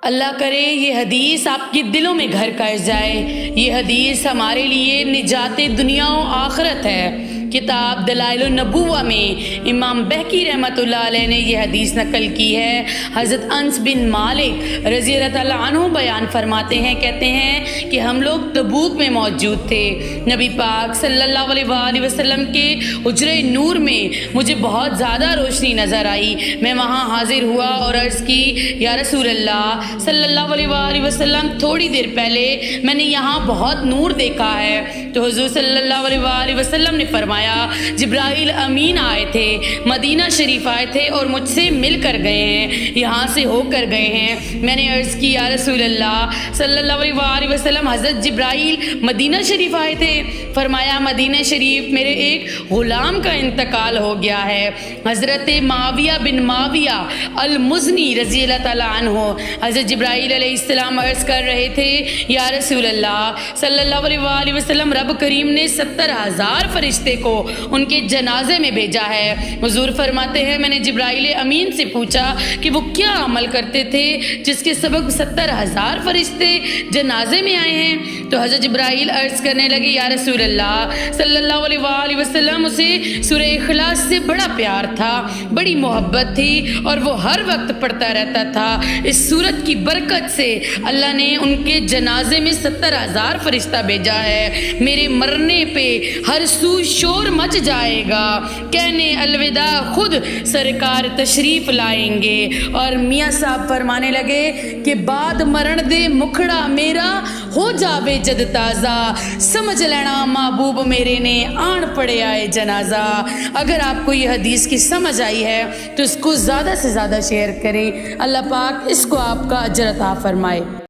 اللہ کرے یہ حدیث آپ کے دلوں میں گھر کر جائے۔ یہ حدیث ہمارے لیے نجات دنیا و آخرت ہے۔ کتاب دلائل النبوہ میں امام بہقی رحمۃ اللہ علیہ نے یہ حدیث نقل کی ہے۔ حضرت انس بن مالک رضی اللہ تعالیٰ عنہ بیان فرماتے ہیں، کہتے ہیں کہ ہم لوگ تبوک میں موجود تھے۔ نبی پاک صلی اللہ علیہ وآلہ وسلم کے حجرہ نور میں مجھے بہت زیادہ روشنی نظر آئی۔ میں وہاں حاضر ہوا اور عرض کی، یا رسول اللہ صلی اللہ علیہ وآلہ وسلم، تھوڑی دیر پہلے میں نے یہاں بہت نور دیکھا ہے۔ تو حضور صلی اللہ علیہ وآلہ وسلم نے فرمایا، جبرائیل امین آئے تھے، مدینہ شریف آئے تھے اور مجھ سے مل کر گئے ہیں، یہاں سے ہو کر گئے ہیں۔ میں نے عرض کی، یا رسول اللہ صلی اللہ علیہ وآلہ وسلم، حضرت جبرائیل مدینہ شریف آئے تھے؟ فرمایا، مدینہ شریف میرے ایک غلام کا انتقال ہو گیا ہے، حضرت معاویہ بن معاویہ المزنی رضی اللہ تعالیٰ عنہ۔ حضرت جبرائیل علیہ السلام عرض کر رہے تھے، یا رسول اللہ صلی اللہ علیہ وآلہ وسلم، رب کریم نے 70,000 فرشتے کو ان کے جنازے میں بھیجا ہے۔ حضور فرماتے ہیں، میں نے جبرائیل امین سے پوچھا کہ وہ کیا عمل کرتے تھے جس کے سبب 70,000 فرشتے جنازے میں آئے ہیں؟ تو حضرت جبرائیل عرض کرنے لگے، یا رسول اللہ صلی اللہ علیہ وآلہ وسلم، اسے سورہ اخلاص سے بڑا پیار تھا، بڑی محبت تھی اور وہ ہر وقت پڑھتا رہتا تھا۔ اس سورت کی برکت سے اللہ نے ان کے جنازے میں 70,000 فرشتہ بھیجا ہے۔ میرے مرنے پہ ہر سو شور مچ جائے گا، کہنے الوداع خود سرکار تشریف لائیں گے۔ اور میاں صاحب فرمانے لگے کہ بعد مرن دے مکھڑا میرا ہو جاوے جد تازہ، سمجھ لینا محبوب میرے نے آن پڑے آئے جنازہ۔ اگر آپ کو یہ حدیث کی سمجھ آئی ہے تو اس کو زیادہ سے زیادہ شیئر کریں۔ اللہ پاک اس کو آپ کا اجر عطا فرمائے۔